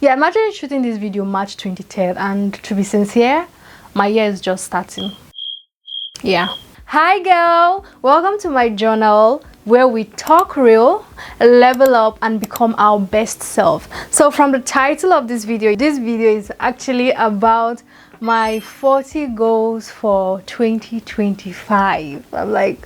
Yeah, I'm actually shooting this video March 23rd, and to be sincere, my year is just starting. Yeah. Hi girl, welcome to my journal where we talk real, level up and become our best self. So from the title of this video is actually about my 40 goals for 2025. I'm like,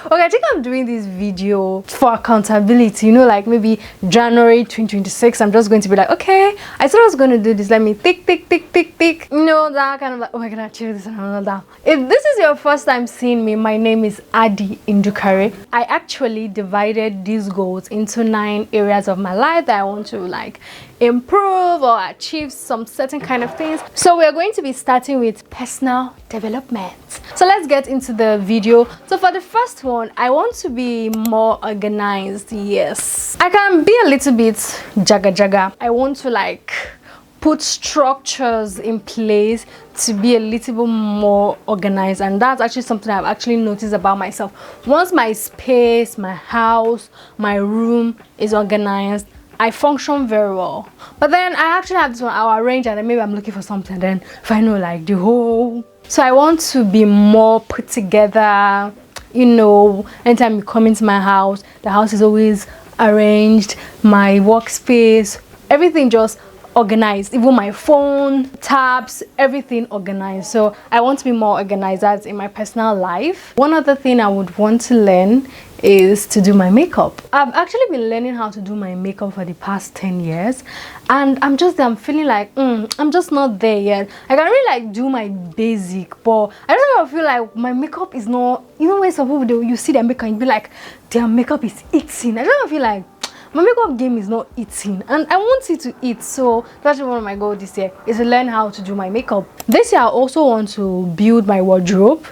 okay, I think I'm doing this video for accountability, you know, like maybe January 2026 I'm just going to be like, okay, I said I was going to do this, let me tick, you know, that kind of like, oh, I can achieve this and all that. If this is your first time seeing me, my name is Adi Indukare. I actually divided these goals into 9 areas of my life that I want to like improve or achieve some certain kind of things. So we're going to be starting with personal development. So let's get into the video. So for the first one, I want to be more organized. Yes, I can be a little bit jaga. I want to like put structures in place to be a little bit more organized, and that's actually something I've actually noticed about myself. Once my space, my house, my room is organized, I function very well. But then I actually have this one, I'll arrange and then maybe I'm looking for something, then if I know like the whole. So I want to be more put together. You know, anytime you come into my house, the house is always arranged, my workspace, everything just organized, even my phone, tabs, everything organized. So I want to be more organized as in my personal life. One other thing I would want to learn is to do my makeup. I've actually been learning how to do my makeup for the past 10 years, and I'm feeling like I'm just not there yet. I can really like do my basic, but I don't feel like my makeup is not, you know, when some people you see their makeup and you be like their makeup is eating. I don't feel like my makeup game is not eating, and I want it to eat. So that's one of my goals this year, is to learn how to do my makeup. This year I also want to build my wardrobe.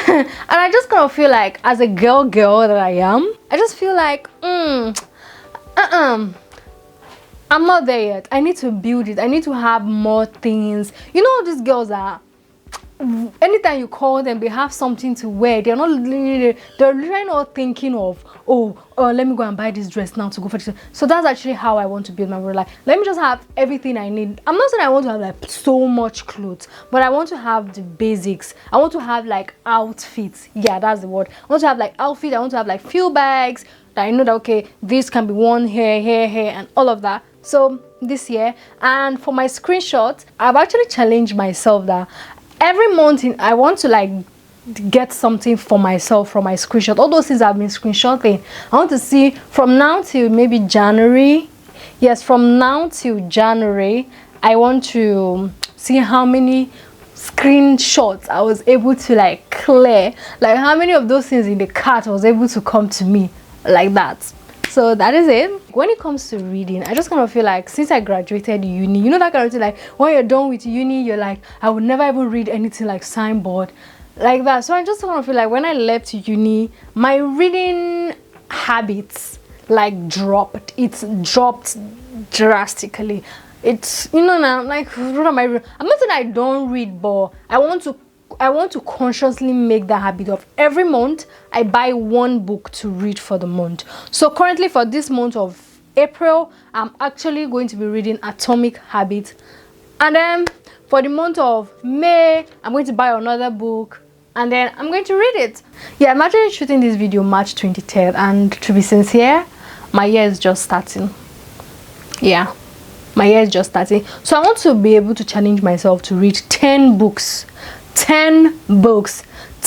And I just kind of feel like, as a girl that I am, I just feel like I'm not there yet. I need to build it. I need to have more things. You know, these girls are, anytime you call them, they have something to wear. They're really not thinking of, let me go and buy this dress now to go for this. So that's actually how I want to build my wardrobe. Like, let me just have everything I need. I'm not saying I want to have like so much clothes, but I want to have the basics. I want to have like outfits. Yeah, that's the word. I want to have like outfits. I want to have like few bags that I know that okay, this can be worn here, and all of that. So this year, and for my screenshot, I've actually challenged myself that every month I want to like get something for myself from my screenshot. All those things I've been screenshotting, I want to see from now till maybe January. Yes, from now till January, I want to see how many screenshots I was able to like clear, like how many of those things in the cart was able to come to me like that. So that is it. When it comes to reading, I just kind of feel like since I graduated uni, you know that kind of thing, like when you're done with uni, you're like, I would never even read anything like signboard like that. So I just kind of feel like when I left uni, my reading habits like dropped. It's dropped drastically. It's, you know, now like what am I reading? I'm not saying I don't read, but I want to consciously make the habit of every month I buy one book to read for the month. So currently for this month of April, I'm actually going to be reading Atomic Habits, and then for the month of May, I'm going to buy another book and then I'm going to read it. Yeah, I'm actually shooting this video March 23rd, and to be sincere, my year is just starting. Yeah, my year is just starting. So I want to be able to challenge myself to read 10 books. 10 books,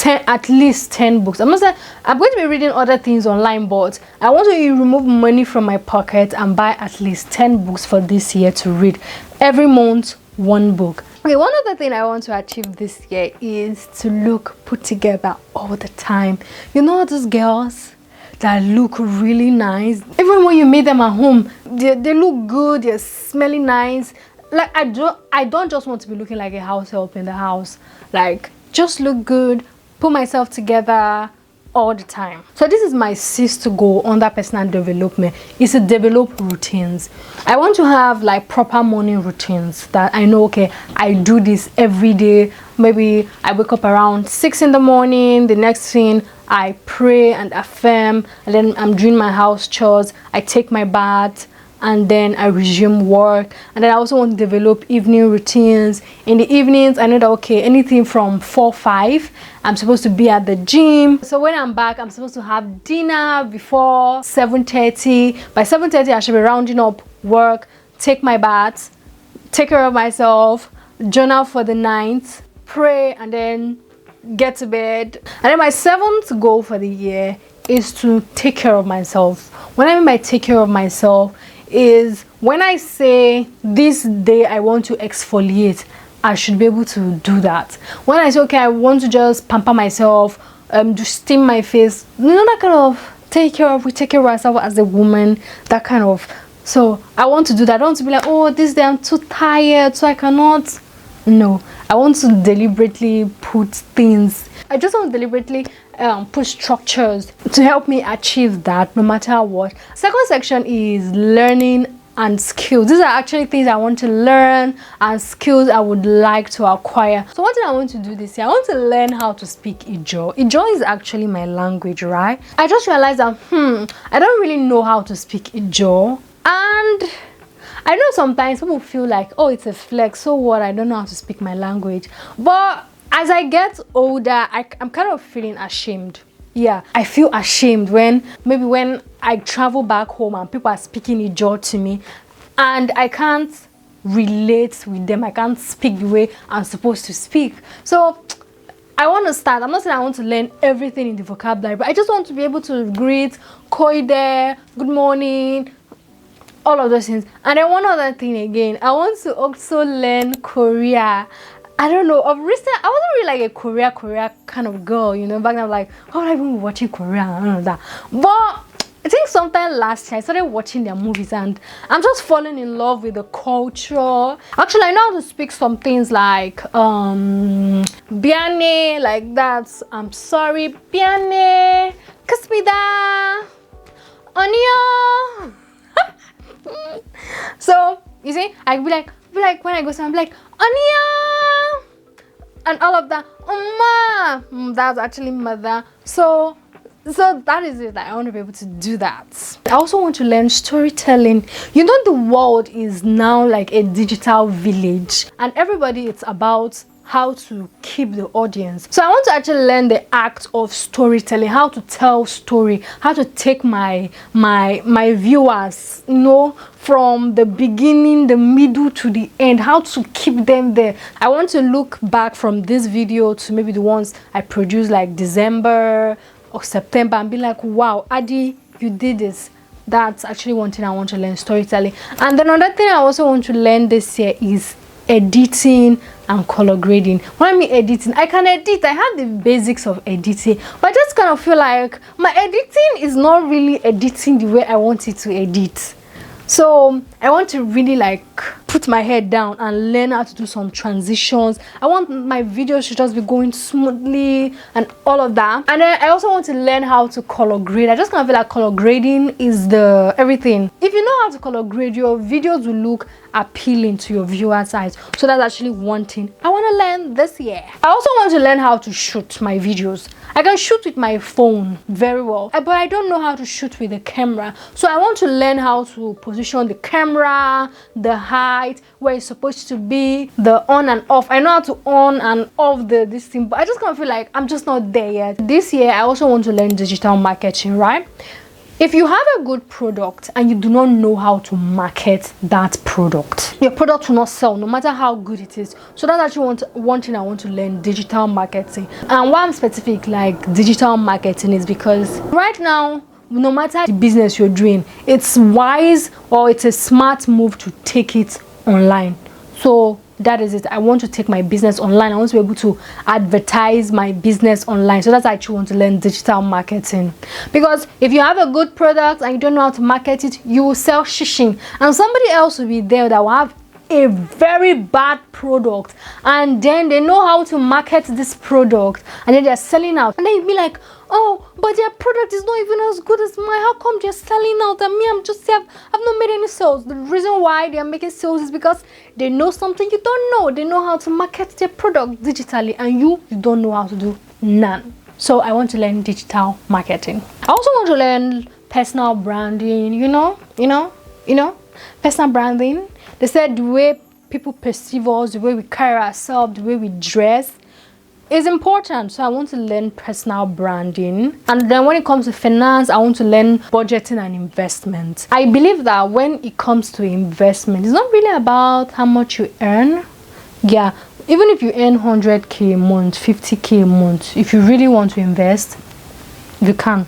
at least 10 books. I'm not saying I'm going to be reading other things online, but I want to remove money from my pocket and buy at least 10 books for this year to read. Every month, one book. Okay, one other thing I want to achieve this year is to look put together all the time. You know those girls that look really nice, even when you meet them at home, they look good, they're smelling nice. Like I don't just want to be looking like a house help in the house. Like, just look good, put myself together all the time. So this is my 6th goal under personal development, is to develop routines. I want to have like proper morning routines that I know, okay, I do this every day. Maybe I wake up around 6 in the morning. The next thing, I pray and affirm, and then I'm doing my house chores. I take my bath, and then I resume work. And then I also want to develop evening routines. In the evenings, I know that okay, anything from 4-5, I'm supposed to be at the gym. So when I'm back, I'm supposed to have dinner before 7:30. By 7:30, I should be rounding up work, take my bath, take care of myself, journal for the night, pray, and then get to bed. And then my 7th goal for the year is to take care of myself. When I mean by take care of myself is when I say this day I want to exfoliate, I should be able to do that. When I say okay, I want to just pamper myself, to steam my face, you know, that kind of take care of ourselves as a woman, that kind of. So I want to do that. I don't want to be like, oh, this day I'm too tired, so I cannot. No, I want to deliberately put things. I just want to deliberately put structures to help me achieve that, no matter what. Second section is learning and skills. These are actually things I want to learn and skills I would like to acquire. So one thing I want to do this year, I want to learn how to speak Ijaw. Ijaw is actually my language, right? I just realized that I don't really know how to speak Ijaw, and I know sometimes people feel like, oh, it's a flex, so what, I don't know how to speak my language. But as I get older, I'm kind of feeling ashamed. Yeah, I feel ashamed when I travel back home and people are speaking Ijaw to me and I can't relate with them. I can't speak the way I'm supposed to speak. So I want to start. I'm not saying I want to learn everything in the vocabulary, but I just want to be able to greet, koide, good morning, all of those things. And then one other thing again, I want to also learn Korea. I don't know, of recent, I wasn't really like a Korea kind of girl, you know. Back then I'm like, how would I even be watching Korea? I don't know that. But I think sometime last year I started watching their movies and I'm just falling in love with the culture. Actually, I know how to speak some things like biane, like that. I'm sorry, biane, kasmida, onion. So you see, I be like when I go somewhere, I'm like onion and all of that. That's actually mother. So that is it. I want to be able to do that. I also want to learn storytelling. You know, the world is now like a digital village and everybody, it's about how to keep the audience. So I want to actually learn the act of storytelling, how to tell story, how to take my viewers, you know, from the beginning, the middle to the end, how to keep them there. I want to look back from this video to maybe the ones I produced like December or September and be like, wow, Adi, you did this. That's actually one thing I want to learn, storytelling. And then another thing I also want to learn this year is editing and color grading. When I mean editing, I can edit. I have the basics of editing, but I just kind of feel like my editing is not really editing the way I want it to edit. So I want to really like put my head down and learn how to do some transitions. I want my videos to just be going smoothly and all of that. And then I also want to learn how to color grade. I just kind of feel like color grading is the everything. If you know how to color grade, your videos will look appealing to your viewers' eyes. So that's actually one thing I want to learn this year. I also want to learn how to shoot my videos. I can shoot with my phone very well, but I don't know how to shoot with the camera. So I want to learn how to position the camera, the height, where it's supposed to be, the on and off. I know how to on and off this thing, but I just kind of feel like I'm just not there yet. This year, I also want to learn digital marketing, right? If you have a good product and you do not know how to market that product, your product will not sell no matter how good it is. So that's actually one thing I want to learn, digital marketing. And why I'm specific like digital marketing is because right now, no matter the business you're doing, it's wise or it's a smart move to take it online. So that is it. I want to take my business online. I want to be able to advertise my business online. So that's why I actually want to learn digital marketing. Because if you have a good product and you don't know how to market it, you will sell shishing. And somebody else will be there that will have a very bad product. And then they know how to market this product. And then they're selling out. And then you'll be like, oh, but their product is not even as good as mine. How come they're selling out? And me, I've not made any sales. The reason why they are making sales is because they know something you don't know. They know how to market their product digitally, and you don't know how to do none. So I want to learn digital marketing. I also want to learn personal branding, you know. Personal branding, they said the way people perceive us, the way we carry ourselves, the way we dress is important. So I want to learn personal branding. And then when it comes to finance, I want to learn budgeting and investment. I believe that when it comes to investment, it's not really about how much you earn. Yeah, even if you earn 100k a month, 50k a month, if you really want to invest, you can.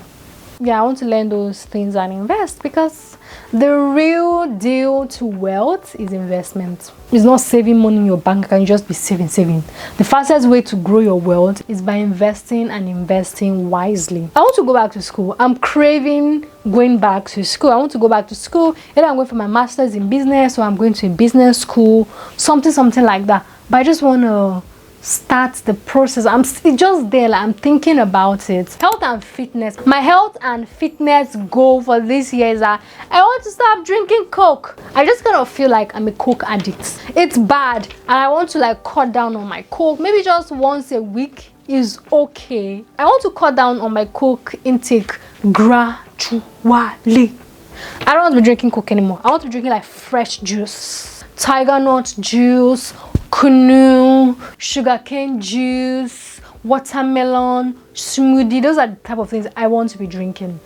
Yeah, I want to learn those things and invest, because the real deal to wealth is investment. It's not saving money in your bank account, you just be saving. The fastest way to grow your wealth is by investing, and investing wisely. I want to go back to school. I'm craving going back to school. I want to go back to school. Either I'm going for my master's in business, or I'm going to a business school, something like that. But I just want to start the process. It's just there, like, I'm thinking about it. Health and fitness. My health and fitness goal for this year is that I want to stop drinking Coke. I just kind of feel like I'm a Coke addict. It's bad, and I want to like cut down on my Coke. Maybe just once a week is okay. I want to cut down on my Coke intake gradually. I don't want to be drinking Coke anymore. I want to be drinking like fresh juice, tiger nut juice, canoe, sugarcane juice, watermelon, smoothie. Those are the type of things I want to be drinking.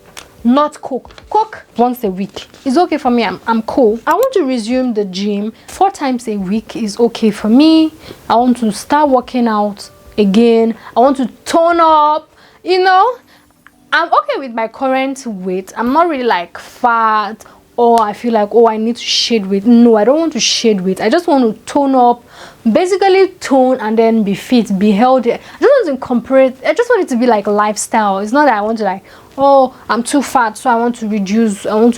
Not Coke. Coke once a week is okay for me. I'm cool. I want to resume the gym 4 times a week is okay for me. I want to start working out again. I want to tone up, I'm okay with my current weight. I'm not really like fat, or I feel like, oh, I need to shed weight. No, I don't want to shed weight. I just want to tone up, basically tone and then be fit, be healthy. I just want to incorporate, I just want it to be like a lifestyle. It's not that I want to like, oh, I'm too fat, so I want to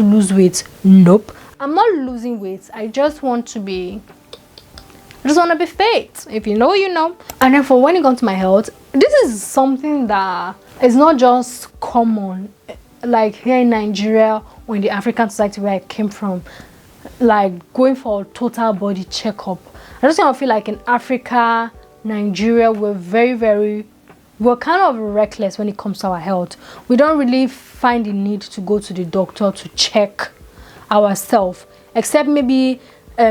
lose weight. Nope. I'm not losing weight. I just want to be fit. If you know, you know. And then for when it comes to my health, this is something that is not just common, like here in Nigeria or in the African society where I came from, like going for a total body checkup. I just kind of feel like in Africa, Nigeria, we're kind of reckless when it comes to our health. We don't really find the need to go to the doctor to check ourselves, except maybe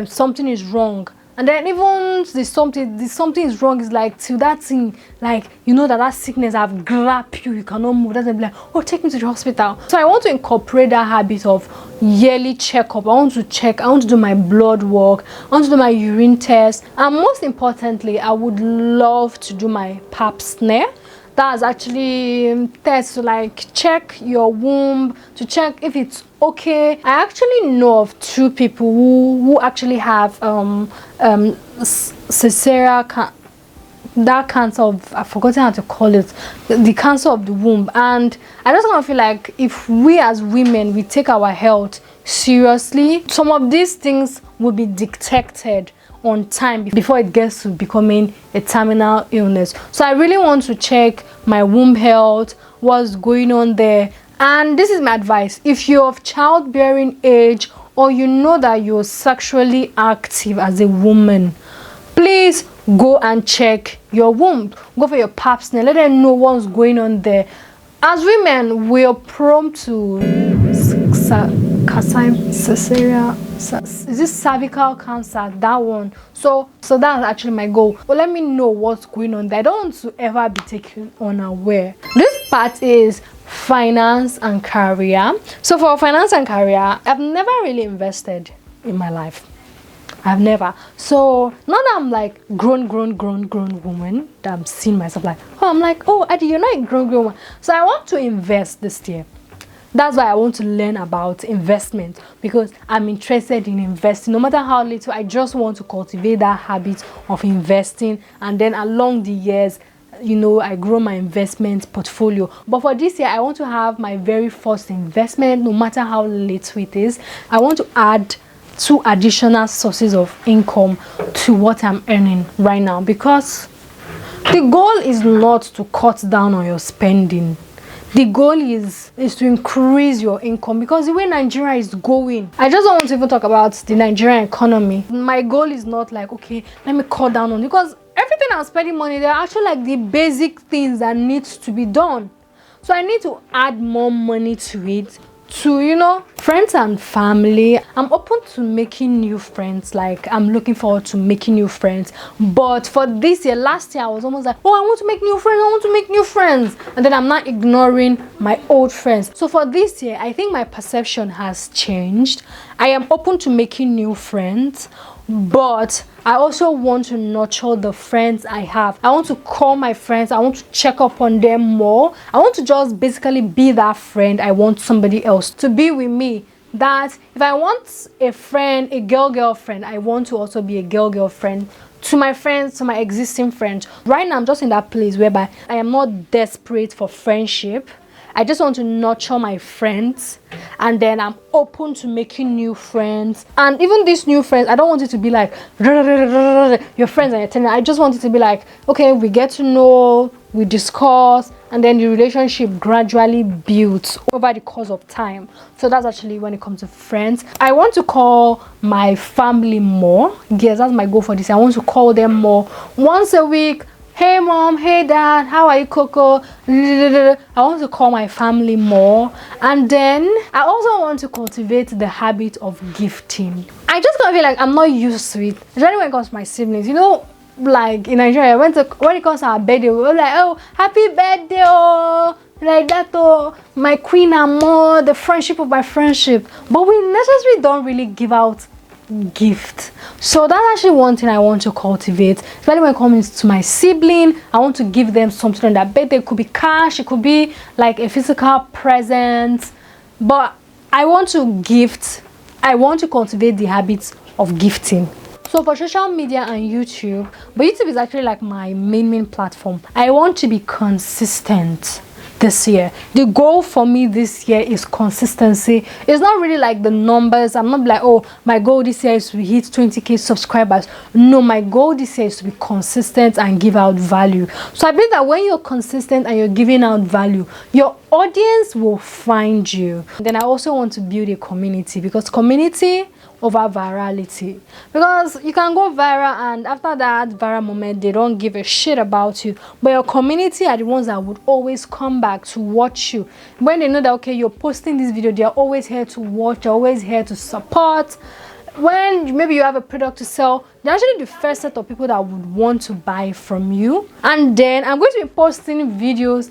something is wrong. And then even the something is wrong is like till that thing, like that sickness have grabbed you cannot move. That's be like, oh, take me to the hospital. So I want to incorporate that habit of yearly checkup. I want to do my blood work, I want to do my urine test, and most importantly, I would love to do my pap smear. That's actually tests to like check your womb, to check if it's okay. I actually know of 2 people who actually have cesarean that cancer of, I've forgotten how to call it, the cancer of the womb. And I just want to feel like if we as women, we take our health seriously, some of these things will be detected on time before it gets to becoming a terminal illness. So I really want to check my womb health, what's going on there. And this is my advice: if you're of childbearing age, or you know that you're sexually active as a woman, please go and check your womb. Go for your pap smear. Let them know what's going on there. As women, we are prone to cervical cancer, that one. So that's actually my goal. But let me know what's going on there. I don't want to ever be taken unaware. This part is finance and career. So for finance and career, I've never really invested in my life. I've never. So now that I'm like grown woman, that I'm seeing myself like, oh, Adi, you're not a grown woman. So I want to invest this year. That's why I want to learn about investment, because I'm interested in investing. No matter how little, I just want to cultivate that habit of investing. And then along the years, I grow my investment portfolio. But for this year, I want to have my very first investment, no matter how little it is. I want to add 2 additional sources of income to what I'm earning right now, because the goal is not to cut down on your spending. The goal is to increase your income, because the way Nigeria is going, I just don't want to even talk about the Nigerian economy. My goal is not like, okay, let me cut down on it, because everything I'm spending money, they're actually like the basic things that needs to be done. So I need to add more money to it to, you know, friends and family. I'm open to making new friends. Like, I'm looking forward to making new friends. But for this year, last year, I was almost like, oh, I want to make new friends, I want to make new friends. And then I'm not ignoring my old friends. So for this year, I think my perception has changed. I am open to making new friends, but I also want to nurture the friends I have. I want to call my friends. I want to check up on them more. I want to just basically be that friend I want somebody else to be with me. That if I want a friend, a girlfriend, I want to also be a girlfriend to my friends, to my existing friends. Right now, I'm just in that place whereby I am not desperate for friendship. I just want to nurture my friends, and then I'm open to making new friends. And even these new friends, I don't want it to be like your friends and you're telling. I just want it to be like, okay, we get to know, we discuss, and then the relationship gradually builds over the course of time. So that's actually when it comes to friends. I want to call my family more. Yes, that's my goal for this. I want to call them more once a week. Hey mom, hey dad, how are you, Coco? I want to call my family more. And then I also want to cultivate the habit of gifting. I just kind of feel like I'm not used to it, especially when it comes to my siblings. You know, like in Nigeria, when it comes to our birthday, we were like, oh, happy birthday, oh, like that, oh, my queen and more, the friendship of my friendship. But we necessarily don't really give out gift. So that's actually one thing I want to cultivate, especially when it comes to my sibling. I want to give them something on that birthday. It could be cash, it could be like a physical present, but I want to gift. I want to cultivate the habits of gifting. So for social media and YouTube, but YouTube is actually like my main platform. I want to be consistent this year. The goal for me this year is consistency. It's not really like the numbers. I'm not like, oh, my goal this year is to hit 20k subscribers. No, my goal this year is to be consistent and give out value. So I believe that when you're consistent and you're giving out value, your audience will find you. Then I also want to build a community, because community over virality, because you can go viral and after that viral moment they don't give a shit about you, but your community are the ones that would always come back to watch you when they know that, okay, you're posting this video. They're always here to watch, they're always here to support. When maybe you have a product to sell, they're actually the first set of people that would want to buy from you. And then I'm going to be posting videos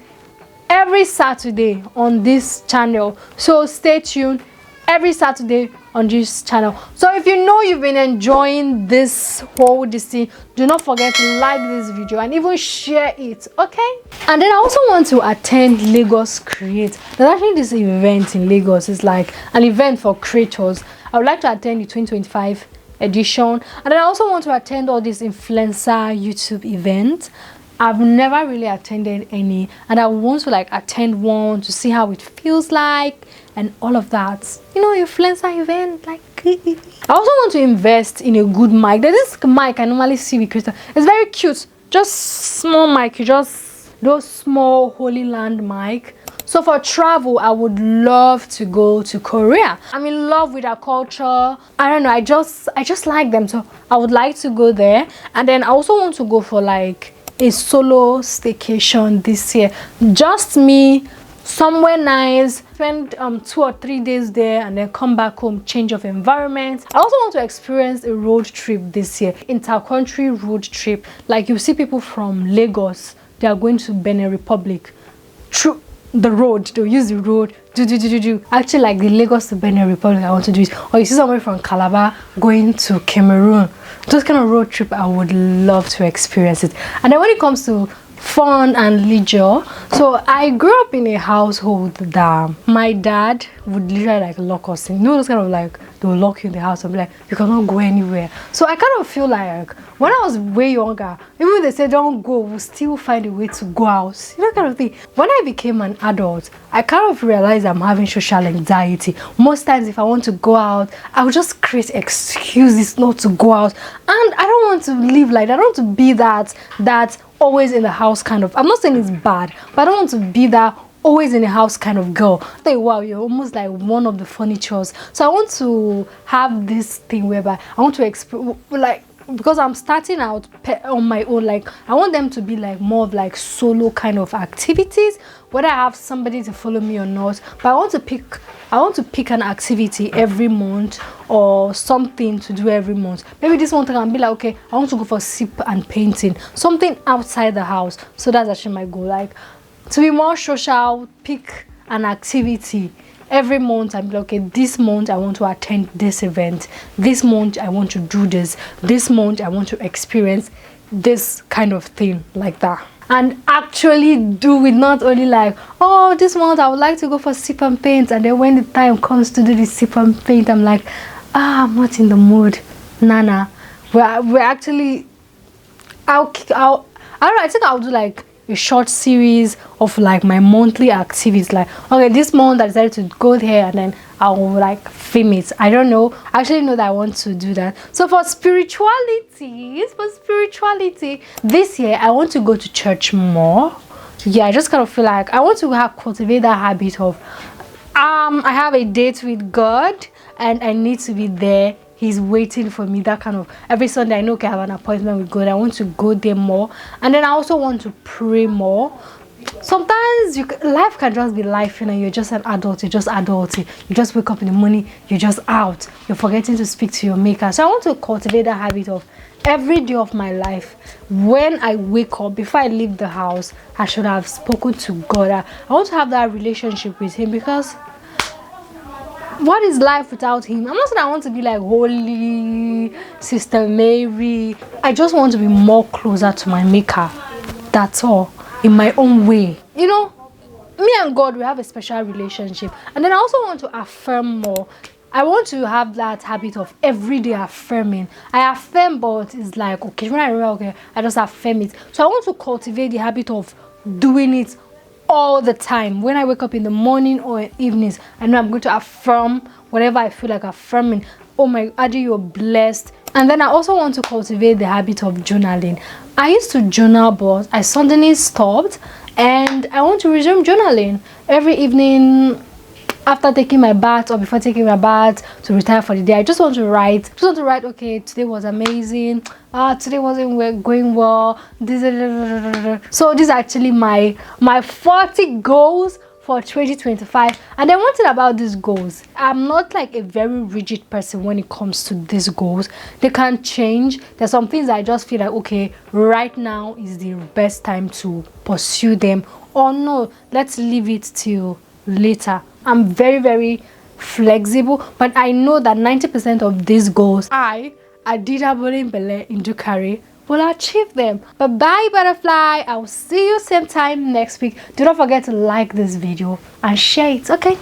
every Saturday on this channel, so stay tuned. Every Saturday on this channel. So if you know you've been enjoying this thing, do not forget to like this video and even share it, okay? And then I also want to attend Lagos Create. There's actually this event in Lagos. It's like an event for creators. I would like to attend the 2025 edition. And then I also want to attend all these influencer YouTube events. I've never really attended any, and I want to like attend one to see how it feels like and all of that. You know, influencer event, like I also want to invest in a good mic. There's this mic I normally see with Crystal. It's very cute, just small mic, you just those small Holy Land mic. So for travel, I would love to go to Korea. I'm in love with our culture. I don't know, I just like them, so I would like to go there. And then I also want to go for like a solo staycation this year, just me, somewhere nice, spend 2 or 3 days there and then come back home, change of environment. I also want to experience a road trip this year, inter-country road trip. Like you see people from Lagos, they are going to Benin Republic through the road, they'll use the road, actually like the Lagos to Benin Republic. I want to do it. Or you see somebody from Calabar going to Cameroon. Those kind of road trip, I would love to experience it. And then when it comes to fun and leisure, so I grew up in a household that my dad would literally like lock us in. You know, those kind of like, they'll lock you in the house and be like, you cannot go anywhere. So I kind of feel like when I was way younger, even when they say don't go, we'll still find a way to go out, you know, kind of thing. When I became an adult, I kind of realized I'm having social anxiety. Most times if I want to go out, I would just create excuses not to go out, and I don't want to live like that. I don't want to be that always in the house kind of. I'm not saying it's bad, but I don't want to be that always in the house kind of girl. After a while, you're almost like one of the furnitures. So I want to have this thing whereby I want to like because I'm starting out on my own, like I want them to be like more of like solo kind of activities, whether I have somebody to follow me or not. But I want to pick an activity every month or something to do every month. Maybe this month I can be like, okay, I want to go for sip and painting, something outside the house. So that's actually my goal, like to be more social, pick an activity every month and be like, okay, this month I want to attend this event, this month I want to do this month I want to experience this kind of thing, like that. And actually do it, not only like, oh, this month I would like to go for sip and paint, and then when the time comes to do the sip and paint, I'm like, I'm not in the mood. Nana, we're actually, I don't know, I think I'll do like a short series of like my monthly activities, like, okay, this month I decided to go here, and then I'll like film it. I don't know, I actually know that I want to do that. So for spirituality, this year I want to go to church more. Yeah, I just kind of feel like I want to cultivate that habit of I have a date with God and I need to be there. He's waiting for me. That kind of, every Sunday I know, okay, I have an appointment with God. I want to go there more. And then I also want to pray more. Sometimes life can just be life, you know. You're just an adult. You're just adulting. You just wake up in the morning. You're just out. You're forgetting to speak to your maker. So I want to cultivate that habit of every day of my life, when I wake up, before I leave the house, I should have spoken to God. I want to have that relationship with Him, because what is life without Him? I'm not saying I want to be like holy Sister Mary. I just want to be more closer to my maker. That's all, in my own way. You know, me and God, we have a special relationship. And then I also want to affirm more. I want to have that habit of everyday affirming. I affirm, but it's like, okay, when I remember, okay, I just affirm it. So I want to cultivate the habit of doing it all the time. When I wake up in the morning or in evenings, I know I'm going to affirm whatever I feel like affirming. Oh my, Adi, you're blessed. And then I also want to cultivate the habit of journaling. I used to journal, but I suddenly stopped, and I want to resume journaling every evening after taking my bath or before taking my bath to retire for the day. I just want to write. Okay, today was amazing. Today wasn't going well. So these are actually my 40 goals for 2025. And then one thing about these goals, I'm not like a very rigid person when it comes to these goals. They can change. There's some things I just feel like, okay, right now is the best time to pursue them, or no, let's leave it till later. I'm very, very flexible, but I know that 90% of these goals, Adida Bolimbele in Dukari, will achieve them. But bye, butterfly. I will see you same time next week. Do not forget to like this video and share it, okay?